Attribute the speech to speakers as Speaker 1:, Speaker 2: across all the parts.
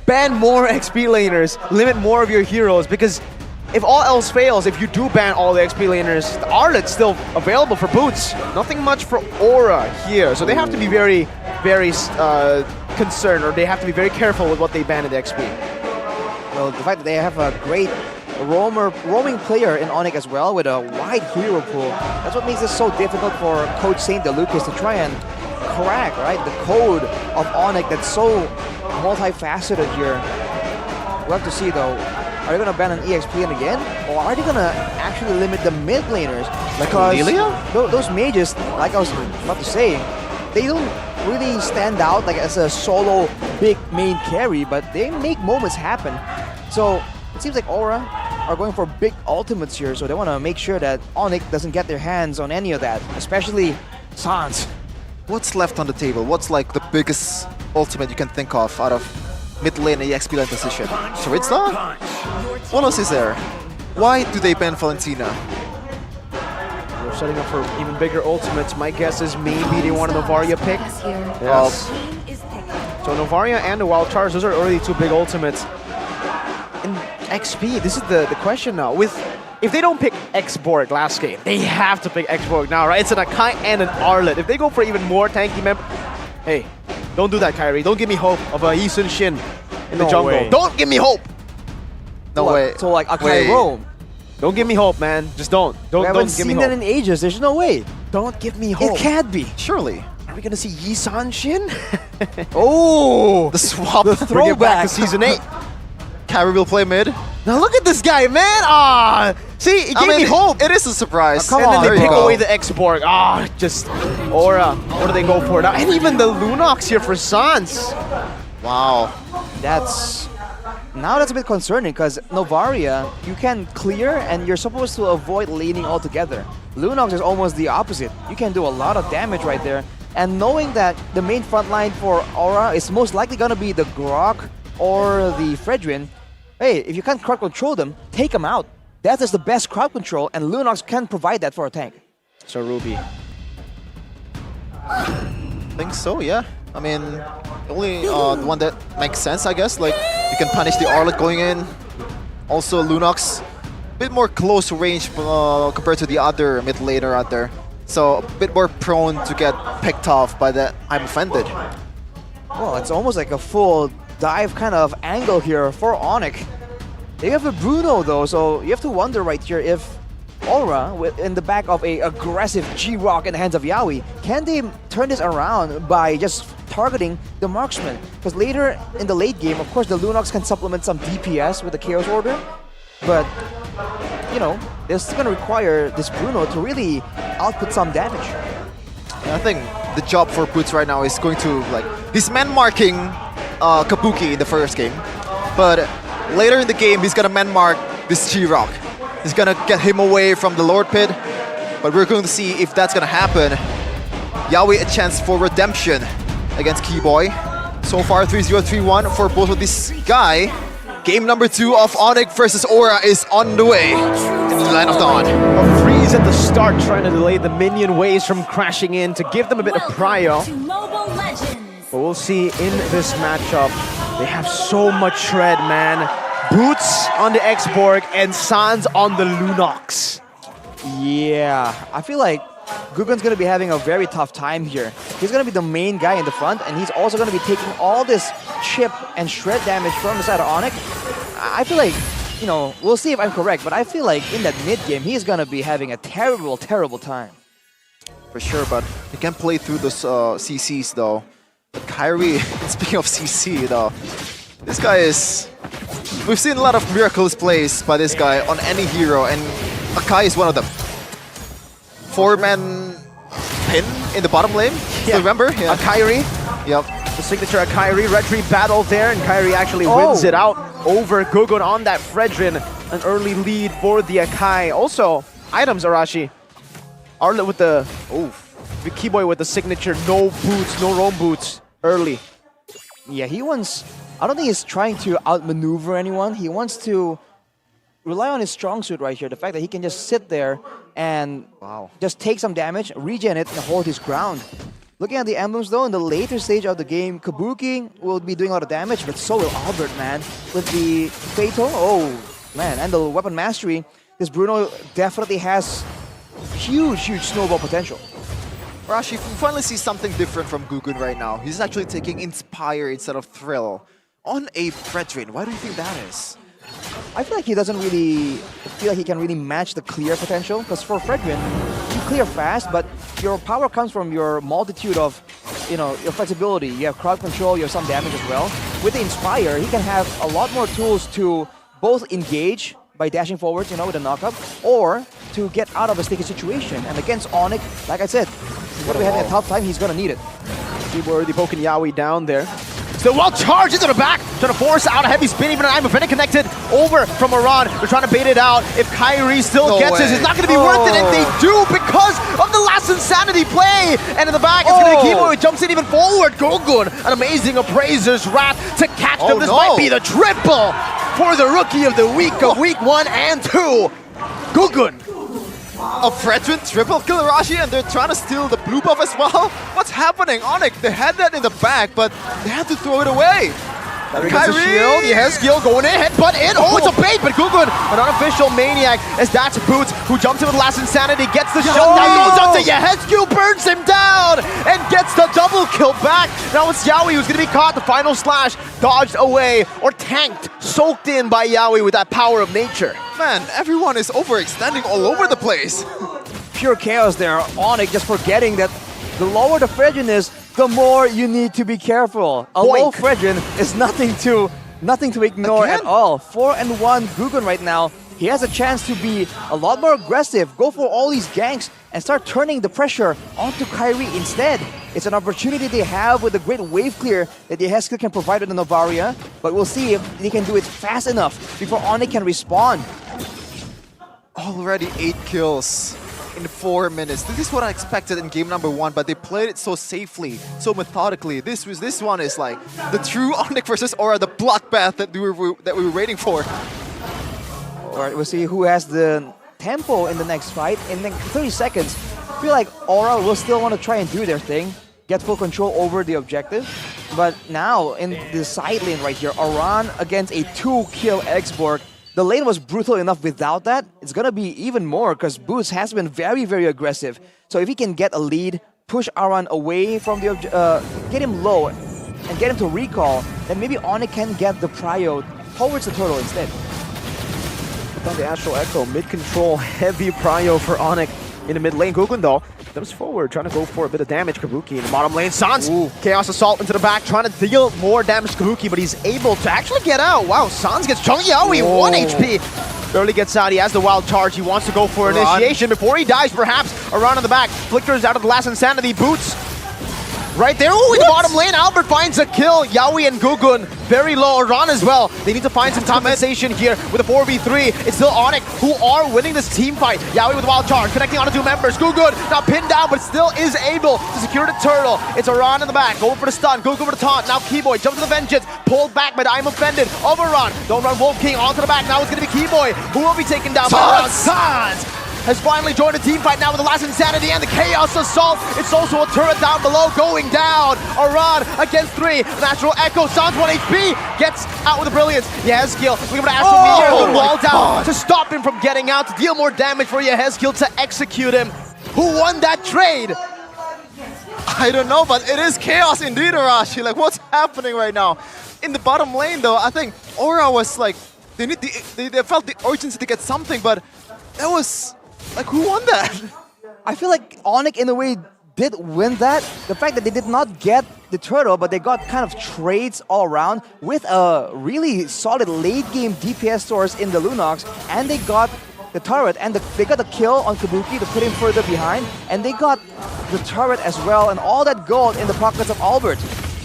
Speaker 1: ban more XP laners, limit more of your heroes, because if all else fails, if you do ban all the XP laners, the Arlet's still available for Boots. Nothing much for Aura here, so they have to be very, very concerned, or they have to be very careful with what they ban in the XP.
Speaker 2: Well, the fact that they have a great roaming player in Onic as well with a wide hero pool, that's what makes it so difficult for Coach St. DeLucas to try and crack, right, the code of Onic that's so multifaceted here. We'll have to see though. Are they going to ban an EXP lane again? Or are they going to actually limit the mid laners? Because those mages, like I was about to say, they don't really stand out like as a solo big main carry, but they make moments happen. So it seems like Aura are going for big ultimates here, so they want to make sure that Onic doesn't get their hands on any of that, especially Sans.
Speaker 3: What's left on the table? What's like the biggest ultimate you can think of out of mid lane and EXP lane position? Charizard? What else is there? Why do they ban Valentina?
Speaker 1: They're setting up for even bigger ultimates. My guess is maybe they want a Novaria pick. Yes. So Novaria and the Wild Charge, those are already two big ultimates. In XP, this is the question now. If they don't pick X-Borg last game, they have to pick X-Borg now, right? It's an Akai and an Arlet. If they go for even more tanky member, hey, don't do that, Kyrie. Don't give me hope of a Yi Sun Shin in the jungle.
Speaker 2: Way.
Speaker 1: Don't give me hope.
Speaker 3: No way.
Speaker 2: So like Akai roam.
Speaker 1: Don't give me hope, man. Just don't. Don't give me hope.
Speaker 2: We haven't seen that in ages. There's no way.
Speaker 1: Don't give me hope.
Speaker 2: It can't be.
Speaker 3: Surely.
Speaker 1: Are we gonna see Yi Sun Shin?
Speaker 2: Oh,
Speaker 3: The swap.
Speaker 2: the
Speaker 1: Bring it back
Speaker 2: throwback.
Speaker 1: to Season 8.
Speaker 3: Kyrie will play mid.
Speaker 1: Now look at this guy, man. Ah, see, it gave me hope.
Speaker 3: It is a surprise.
Speaker 2: Come
Speaker 1: And
Speaker 2: on,
Speaker 1: then they
Speaker 3: there you
Speaker 1: pick
Speaker 3: go.
Speaker 1: away the X-Borg. Ah, just Aura. What do they go for now? And even the Lunox here for Sans.
Speaker 3: Wow.
Speaker 2: Now that's a bit concerning because Novaria, you can clear and you're supposed to avoid laning altogether. Lunox is almost the opposite. You can do a lot of damage right there. And knowing that the main front line for Aura is most likely going to be the Grok or the Fredrin, hey, if you can't crowd control them, take them out. That is the best crowd control, and Lunox can provide that for a tank.
Speaker 1: So Ruby.
Speaker 3: I think so, yeah. I mean, the only one that makes sense, I guess. Like, you can punish the Arlet going in. Also, Lunox, a bit more close range compared to the other mid laner out there. So, a bit more prone to get picked off by that I'm offended.
Speaker 2: Well, it's almost like a full dive kind of angle here for Onic. They have a Bruno though, so you have to wonder right here if Aura, in the back of a aggressive G-Rock in the hands of Yaoi, can they turn this around by just targeting the marksman? Because later in the late game, of course, the Lunox can supplement some DPS with the Chaos Order, but you know, it's going to require this Bruno to really output some damage.
Speaker 3: And I think the job for Boots right now is going to, like, he's man-marking Kabuki in the first game, but later in the game, he's gonna man-mark this G-Rock. He's gonna get him away from the Lord Pit, but we're going to see if that's gonna happen. Yaoi a chance for redemption against Keyboy. So far, 3-0, 3-1 for both of this guy. Game number 2 of Onic versus Aura is on the way in the Land of Dawn.
Speaker 1: A freeze at the start, trying to delay the minion waves from crashing in to give them a bit of prio. But we'll see in this matchup, they have so much shred, man. Boots on the X-Borg and Sans on the Lunox.
Speaker 2: Yeah, I feel like Guggen's going to be having a very tough time here. He's going to be the main guy in the front, and he's also going to be taking all this chip and shred damage from the side of Onic. I feel like, you know, we'll see if I'm correct, but I feel like in that mid-game, he's going to be having a terrible, terrible time.
Speaker 3: For sure, but he can play through those CCs though. But Kyrie, speaking of CC though, this guy is... We've seen a lot of miraculous plays by this guy on any hero, and Akai is one of them. 4-man pin in the bottom lane, still remember? Yeah.
Speaker 1: Kyrie.
Speaker 3: Yep.
Speaker 1: The signature of Kyrie. Red Tree battle there, and Kyrie actually wins it out over Gugun on that Fredrin. An early lead for the Akai. Also, items, Arashi. Arlet with the... the Keyboy with the signature, no boots, no roam boots, early.
Speaker 2: Yeah, he wants... I don't think he's trying to outmaneuver anyone. He wants to rely on his strong suit right here. The fact that he can just sit there and just take some damage, regen it, and hold his ground. Looking at the emblems though, in the later stage of the game, Kabuki will be doing a lot of damage, but so will Albert, man. With the Fatal, oh man, and the weapon mastery, this Bruno definitely has huge snowball potential.
Speaker 3: Rashi, you finally see something different from Gugun right now. He's actually taking Inspire instead of Thrill on a Fredrin. Why do you think that is?
Speaker 2: I feel like he doesn't really feel like he can really match the clear potential, because for Fredrin, you clear fast, but your power comes from your multitude of, your flexibility. You have crowd control, you have some damage as well. With the Inspire, he can have a lot more tools to both engage by dashing forwards, with a knockup, or to get out of a sticky situation. And against Onic, like I said, he's going to be having a tough time, he's going to need it.
Speaker 1: People already poking Yawi down there. Still well charged into the back, trying to force out a heavy spin, even an I'm Venom connected over from Iran. They're trying to bait it out. If Kyrie still gets this, it's not going to be worth it, and they do because of the last Insanity play. And in the back, it's going to be Kimo, who jumps in even forward. Gugun, an amazing Appraiser's Wrath to catch them. This might be the triple for the Rookie of the Week of Week 1 and 2. Gugun.
Speaker 3: A Fredrin triple kill Rashi, and they're trying to steal the blue buff as well. What's happening? Onic, they had that in the back, but they had to throw it away.
Speaker 1: Kyrie, shield, yes, skill going in, headbutt in. Oh, it's a bait, but Gugun, an unofficial maniac, as that's Boots, who jumps in with last Insanity, gets the shutdown, goes up to Yehezkiel, burns him down, and gets the double kill back. Now it's Yawi who's going to be caught. The final slash dodged away, or tanked, soaked in by Yawi with that power of nature.
Speaker 3: Man, everyone is overextending all over the place.
Speaker 2: Pure chaos there. Onic just forgetting that the lower the Fredrin is, the more you need to be careful. A low Fredrin is nothing to ignore at all. 4-1 Gugun right now. He has a chance to be a lot more aggressive, go for all these ganks, and start turning the pressure onto Kyrie instead. It's an opportunity they have with the great wave clear that Yehezkiel can provide with the Novaria, but we'll see if they can do it fast enough before Onic can respond.
Speaker 3: Already 8 kills in 4 minutes. This is what I expected in game number 1, but they played it so safely, so methodically. This one is like the true Onic versus Aura, the bloodbath that we were waiting for.
Speaker 2: Alright, we'll see who has the tempo in the next fight. In the 30 seconds, I feel like Aura will still want to try and do their thing, get full control over the objective. But now, in the side lane right here, Aran against a 2-kill Xborg. The lane was brutal enough without that. It's going to be even more because Boots has been very, very aggressive. So if he can get a lead, push Aran away from the get him low and get him to recall, then maybe Onic can get the prio towards the turtle instead.
Speaker 1: On the Astral Echo, mid-control, heavy prio for Onic in the mid lane. Gugun though comes forward, trying to go for a bit of damage. Kabuki in the bottom lane. Sans, Chaos Assault into the back, trying to deal more damage to Kabuki, but he's able to actually get out. Wow, Sans gets chunky. Oh, he 1 HP. Barely gets out. He has the wild charge. He wants to go for initiation before he dies, perhaps. Around in the back. Flickers out of the last Insanity. Boots right there. Oh, in the bottom lane, Albert finds a kill. Yawi and Gugun very low. Aran as well. They need to find some compensation here with a 4v3. It's still Onic who are winning this team fight. Yawi with wild charge, connecting onto 2 members. Gugun now pinned down, but still is able to secure the turtle. It's Aran in the back, going for the stun. Gugun for the taunt. Now Keyboy jumps to the vengeance, pulled back by the I'm offended of Aran. Don't run Wolf King onto the back. Now it's going to be Keyboy who will be taken down by Aran. Sans has finally joined the team fight now with the last Insanity and the Chaos Assault. It's also a turret down below going down. Aran against 3. Natural Echo. Sans 1 HP. Gets out with the brilliance. Yehezkiel looking for the Astral Meteor. The wall down to stop him from getting out, to deal more damage for Yehezkiel to execute him. Who won that trade?
Speaker 3: I don't know, but it is chaos indeed, Arashi. Like, what's happening right now? In the bottom lane, though, I think Aura was like, they felt the urgency to get something, but that was... like, who won that?
Speaker 2: I feel like Onic, in a way, did win that. The fact that they did not get the turtle, but they got kind of trades all around with a really solid late-game DPS source in the Lunox, and they got the turret, and they got the kill on Kabuki to put him further behind, and they got the turret as well, and all that gold in the pockets of Albert.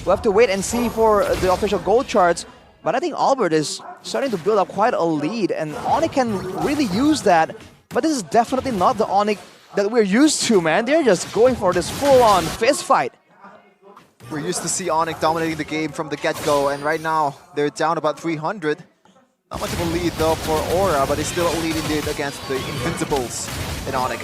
Speaker 2: We'll have to wait and see for the official gold charts, but I think Albert is starting to build up quite a lead, and Onic can really use that. But this is definitely not the Onic that we're used to, man. They're just going for this full-on fist fight.
Speaker 3: We're used to see Onic dominating the game from the get-go, and right now they're down about 300. Not much of a lead though for Aura, but it's still a lead indeed against the Invincibles in Onic.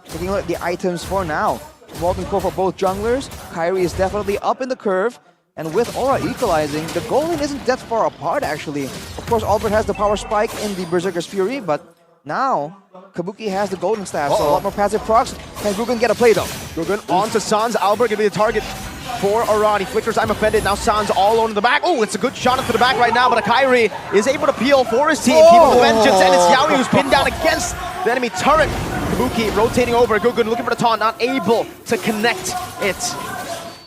Speaker 2: Taking a look at the items for now. Molten Core for both junglers. Kyrie is definitely up in the curve. And with Aura equalizing, the goal line isn't that far apart actually. Of course, Albert has the power spike in the Berserker's Fury, but now Kabuki has the Golden Staff, so a lot more passive procs. Can Gugun get a play though?
Speaker 1: Gugun on to Sans. Albert gonna be the target for Aran. He flickers, I'm offended. Now Sans all alone in the back. Oh, it's a good shot into the back right now, but Kyrie is able to peel for his team. Keep the vengeance, and it's Yawi who's pinned down against the enemy turret. Kabuki rotating over. Gugun looking for the taunt, not able to connect it.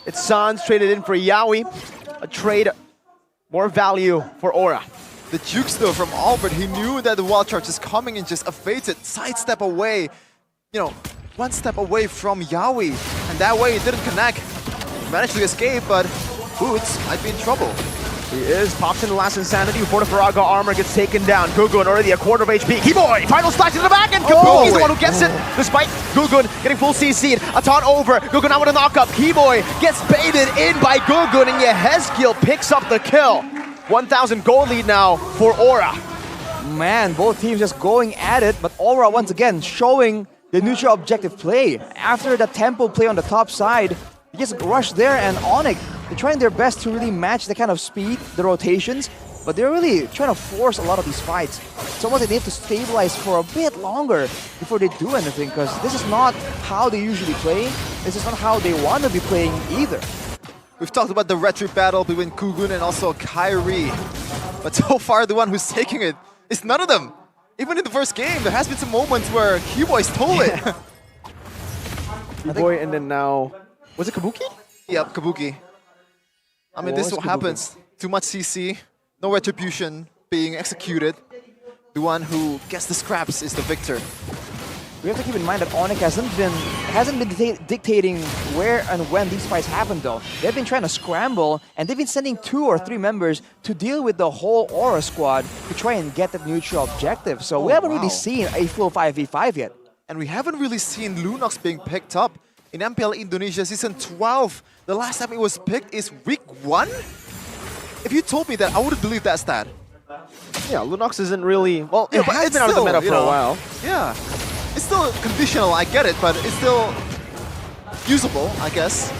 Speaker 1: It's Sans traded in for Yawi. A trade, more value for Aura.
Speaker 3: The jukes though from Albert, he knew that the wild charge is coming and just evaded, sidestep away, you know, one step away from Yawi. And that way it didn't connect. Managed to escape, but Boots might be in trouble.
Speaker 1: He is, pops in the last Insanity before the Faraga armor gets taken down. Gugun already a quarter of HP. Keyboy, final slash in the back, and Kabuki's the one who gets it, despite Gugun getting full CC'd. A taunt over, Gugun out with a knockup. Keyboy gets baited in by Gugun, and Yehezkiel picks up the kill. 1,000 gold lead now for Aura.
Speaker 2: Man, both teams just going at it, but Aura once again showing the neutral objective play. After the tempo play on the top side, they just rush there, and Onic, they're trying their best to really match the kind of speed, the rotations, but they're really trying to force a lot of these fights. It's almost like they have to stabilize for a bit longer before they do anything, because this is not how they usually play. This is not how they want to be playing either.
Speaker 3: We've talked about the retro battle between Gugun and also Kyrie, but so far the one who's taking it is none of them. Even in the first game, there has been some moments where Keyboy stole it.
Speaker 1: Keyboy, and then now, was it Kabuki?
Speaker 3: Yep, Kabuki. I mean, this is what happens. Too much CC, no retribution being executed. The one who gets the scraps is the victor.
Speaker 2: We have to keep in mind that Onic hasn't been dictating where and when these fights happen though. They've been trying to scramble, and they've been sending 2 or 3 members to deal with the whole Aura squad to try and get that neutral objective. So we haven't really seen a full 5v5 yet.
Speaker 3: And we haven't really seen Lunox being picked up in MPL Indonesia Season 12. The last time it was picked is week 1? If you told me that, I wouldn't believe that stat.
Speaker 1: Yeah, Lunox isn't really, well,
Speaker 3: Yeah,
Speaker 1: but it's been out of the meta for a while.
Speaker 3: Yeah. It's still conditional, I get it, but it's still usable, I guess.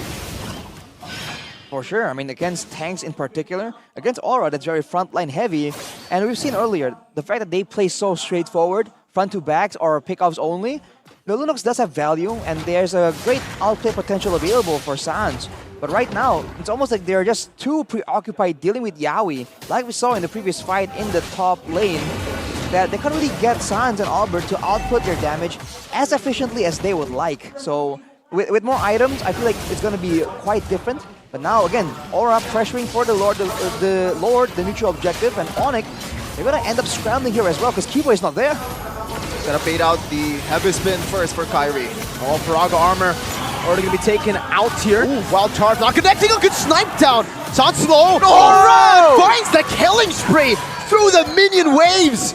Speaker 2: For sure, I mean, against tanks in particular, against Aura that's very frontline heavy, and we've seen earlier, the fact that they play so straightforward, front to backs or pickoffs only, the Lunox does have value, and there's a great outplay potential available for Sans. But right now, it's almost like they're just too preoccupied dealing with Yawi, like we saw in the previous fight in the top lane, that they can't really get Sans and Albert to output their damage as efficiently as they would like. So with more items, I feel like it's going to be quite different. But now again, Aura pressuring for the Lord, the neutral objective, and Onic, they're going to end up scrambling here as well because Keyboy is not there.
Speaker 3: Gonna bait out the heavy spin first for Kyrie.
Speaker 1: Oh, Faraga armor already gonna be taken out here. Wild charge not connecting, a good snipe down. Sans slow. Aura finds the killing spree through the minion waves.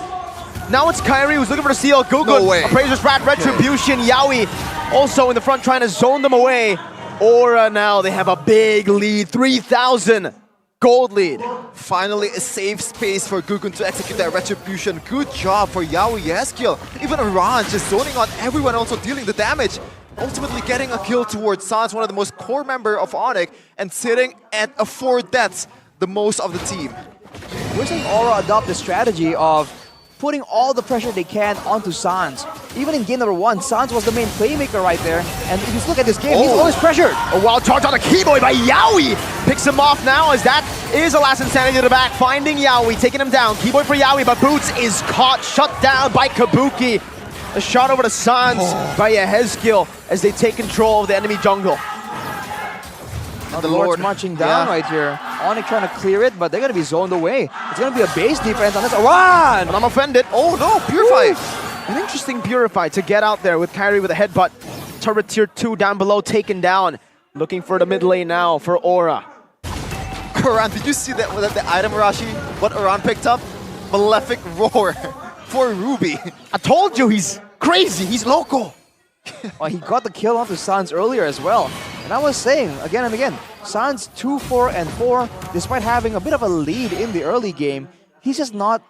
Speaker 1: Now it's Kyrie who's looking for the steal. Gugun,
Speaker 3: no way.
Speaker 1: Appraiser's Rat, Retribution, Yawi also in the front trying to zone them away. Aura now, they have a big lead, 3,000 gold lead.
Speaker 3: Finally a safe space for Gugun to execute that retribution. Good job for Yawi Yehezkiel. Even Aran just zoning on everyone, also dealing the damage. Ultimately getting a kill towards Sans, one of the most core member of Onic, and sitting at a 4 deaths, the most of the team.
Speaker 2: We're seeing Aura adopt the strategy of putting all the pressure they can onto Sans. Even in game number 1, Sans was the main playmaker right there. And if you look at this game, he's always pressured.
Speaker 1: A wild charge on a Keyboy by Yawi. Picks him off now as that is a last Insanity to the back. Finding Yawi, taking him down. Keyboy for Yawi, but Boots is caught, shut down by Kabuki. A shot over to Sans by Yehezkiel as they take control of the enemy jungle.
Speaker 2: Now the Lord's marching down right here. Onic trying to clear it, but they're going to be zoned away. It's going to be a base defense on this. Aran!
Speaker 1: And I'm offended.
Speaker 3: Oh no, Purify!
Speaker 1: An interesting Purify to get out there with Kyrie with a headbutt. Turret tier 2 down below taken down. Looking for the mid lane now for Aura.
Speaker 3: Aran, did you see that with the item, Rashi? What Aran picked up? Malefic Roar for Ruby.
Speaker 1: I told you he's crazy. He's local.
Speaker 2: He got the kill onto Sans earlier as well. And I was saying again and again, Sans 2-4-4, despite having a bit of a lead in the early game, he's just not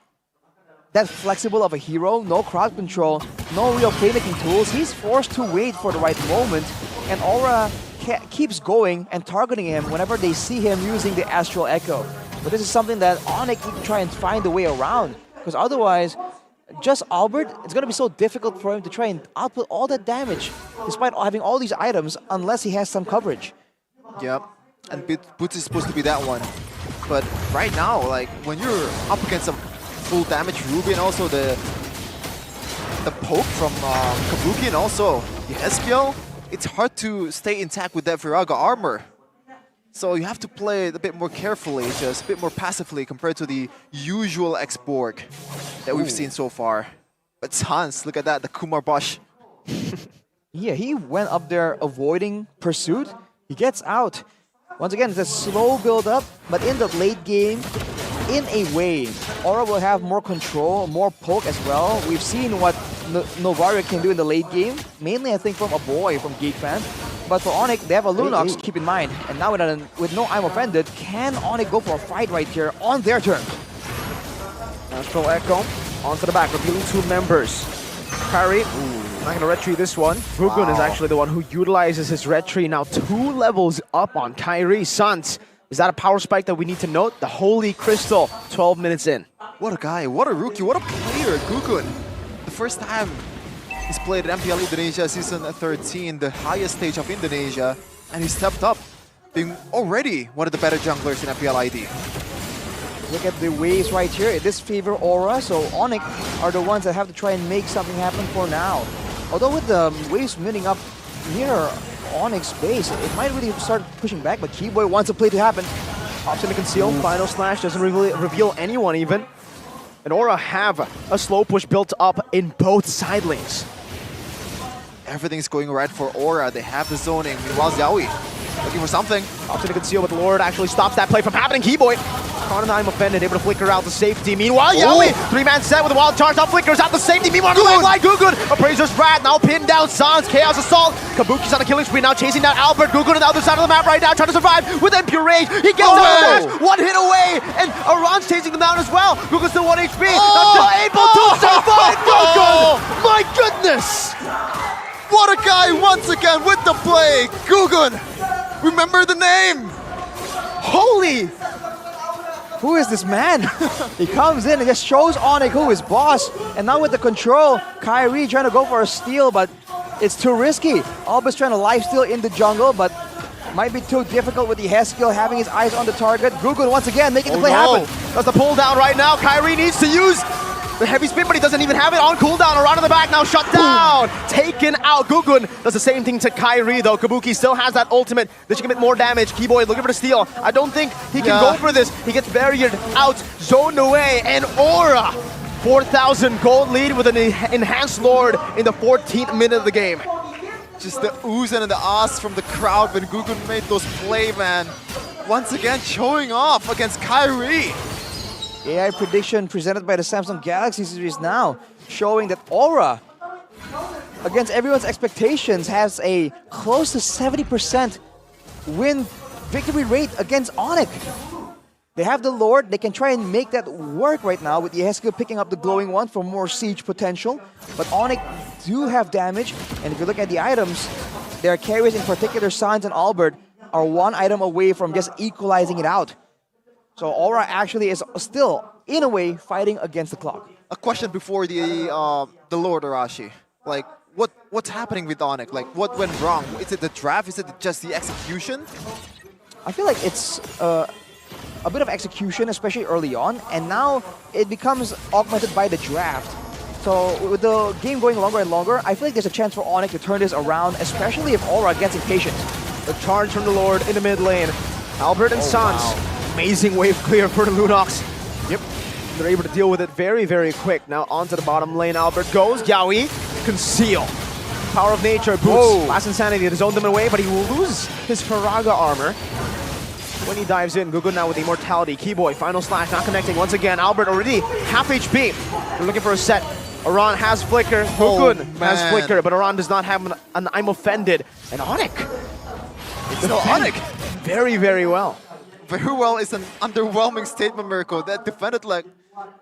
Speaker 2: that flexible of a hero, no crowd control, no real playmaking tools. He's forced to wait for the right moment, and Aura keeps going and targeting him whenever they see him using the Astral Echo. But this is something that Onic need to try and find a way around, because otherwise, just Albert, it's going to be so difficult for him to try and output all that damage, despite having all these items, unless he has some coverage.
Speaker 3: Yep, and Boots is supposed to be that one. But right now, like, when you're up against a full damage Ruby and also the poke from Kabuki and also the SPL, it's hard to stay intact with that Viraga armor. So you have to play it a bit more carefully, just a bit more passively compared to the usual X-Borg that we've seen so far. But Sans, look at that, the Kumar Bosch.
Speaker 2: Yeah, he went up there avoiding pursuit. He gets out. Once again, it's a slow build-up, but in the late game, in a way, Aura will have more control, more poke as well. We've seen what Novaria can do in the late game, mainly I think from a boy from Geekfan. But for Onic, they have a Lunox, keep in mind. And now with no I'm offended, can Onic go for a fight right here on their terms?
Speaker 1: Astral Echo onto the back, revealing 2 members. Kyrie, not gonna red tree this one. Gugun is actually the one who utilizes his red tree. Now 2 levels up on Kyrie. Suns, is that a power spike that we need to note? The Holy Crystal, 12 minutes in.
Speaker 3: What a guy, what a rookie, what a player, Gugun. The first time he's played at MPL Indonesia Season 13, the highest stage of Indonesia, and he stepped up, being already one of the better junglers in MPL ID.
Speaker 2: Look at the waves right here. This favor Aura, so Onic are the ones that have to try and make something happen for now. Although with the waves meeting up near Onic's base, it might really start pushing back, but Keyboy wants a play to happen.
Speaker 1: Pops in to conceal, final slash, doesn't reveal anyone even. And Aura have a slow push built up in both side lanes.
Speaker 3: Everything's going right for Aura. They have the zoning. Meanwhile, Xiaoyi looking for something.
Speaker 1: Pops in to conceal, but the Lord actually stops that play from happening. Keyboy, caught an I'm offended, able to flicker out the safety. Meanwhile, Xiaoyi, 3-man set with a wild charge, now flickers out the safety. Meanwhile, the backline, Gugun, Appraiser's Rat, now pinned down Sans, Chaos Assault. Kabuki's on a killing spree, now chasing down Albert. Gugun on the other side of the map right now, trying to survive with Impure Rage. He gets down the dash, 1 hit away, and Aran's chasing them down as well. Gugun's still 1 HP, not able to survive Gugun! My goodness!
Speaker 3: What a guy once again with the play! Gugun! Remember the name!
Speaker 1: Holy!
Speaker 2: Who is this man? He comes in and just shows Onic who is boss. And now with the control, Kyrie trying to go for a steal, but it's too risky. Alba's trying to lifesteal in the jungle, but might be too difficult with the Heskill having his eyes on the target. Gugun once again making the play happen.
Speaker 1: That's the pull down right now. Kyrie needs to use the heavy spin, but he doesn't even have it on cooldown. Around in the back now, shut down. Taken out. Gugun does the same thing to Kyrie though. Kabuki still has that ultimate. This should get more damage. Keyboy looking for the steal. I don't think he can go for this. He gets barriered out, zoned away, and Aura 4,000 gold lead with an enhanced Lord in the 14th minute of the game.
Speaker 3: Just the oohs and the ahs from the crowd when Gugun made those play, man. Once again showing off against Kyrie.
Speaker 2: AI prediction presented by the Samsung Galaxy series now, showing that Aura, against everyone's expectations, has a close to 70% win victory rate against Onic. They have the Lord, they can try and make that work right now with Yeheskill picking up the glowing one for more siege potential. But Onic do have damage, and if you look at the items, their carries, in particular Sans and Albert, are 1 item away from just equalizing it out. So Aura actually is still, in a way, fighting against the clock.
Speaker 3: A question before the Lord Arashi. Like, what's happening with Onic? Like, what went wrong? Is it the draft? Is it just the execution?
Speaker 2: I feel like it's a bit of execution, especially early on, and now it becomes augmented by the draft. So with the game going longer and longer, I feel like there's a chance for Onic to turn this around, especially if Aura gets impatient.
Speaker 1: The charge from the Lord in the mid lane. Albert and Sans.
Speaker 2: Wow.
Speaker 1: Amazing wave clear for the Lunox. Yep. They're able to deal with it very, very quick. Now onto the bottom lane. Albert goes. Yaoi. Conceal. Power of nature. Boots. Last insanity to zone them away, but he will lose his Faraga armor when he dives in. Gugun now with immortality. Keyboy. Final slash. Not connecting. Once again, Albert already half HP. They're looking for a set. Aran has flicker. Gugun has flicker, but Aran does not have an I'm offended. And Onic.
Speaker 3: It's still Onic.
Speaker 1: Very, very well.
Speaker 3: Very well is an underwhelming statement, Mirko. That defended like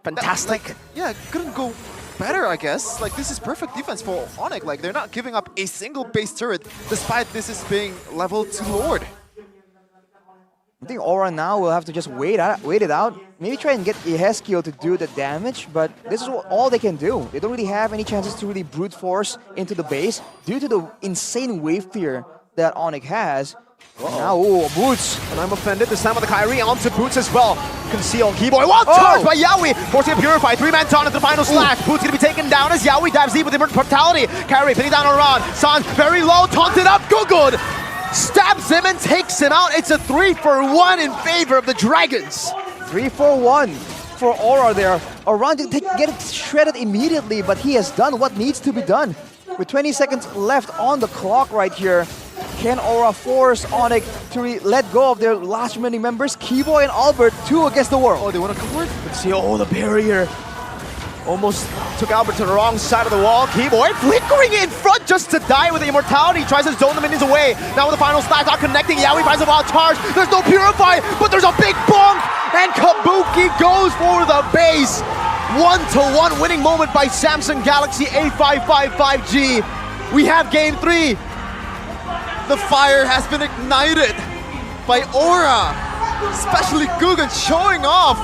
Speaker 1: Fantastic.
Speaker 3: Yeah, couldn't go better, I guess. Like, this is perfect defense for Onic. Like, they're not giving up a single base turret, despite this is being leveled to Lord.
Speaker 2: I think Aura now will have to just wait it out. Maybe try and get Eheskiel to do the damage, but this is all they can do. They don't really have any chances to really brute force into the base due to the insane wave fear that Onic has. Now, Boots.
Speaker 1: And I'm offended this time with the Kyrie onto Boots as well. Conceal Keyboy. What? Charged by Yaoi. Forcing a Purify. 3-man taunt at the final slash. Boots gonna be taken down as Yaoi dives deep with immortality. Kyrie pinning down around. San very low. Taunted up. Good. Stabs him and takes him out. It's a 3-for-1 in favor of the Dragons.
Speaker 2: 3-for-1 for Aura there. Around to get it shredded immediately, but he has done what needs to be done. With 20 seconds left on the clock right here, can Aura force Onic to let go of their last remaining members? Keyboy and Albert, 2 against the world.
Speaker 3: Oh, they want to convert?
Speaker 1: Let's see, the barrier. Almost took Albert to the wrong side of the wall. Keyboy flickering in front just to die with the immortality. Tries to zone the minions away. Now with the final stack, not connecting. Yaoi finds a wild charge. There's no Purify, but there's a big bonk. And Kabuki goes for the base. 1-to-1 winning moment by Samsung Galaxy A555G. We have game 3.
Speaker 3: The fire has been ignited by Aura, especially Guggen showing off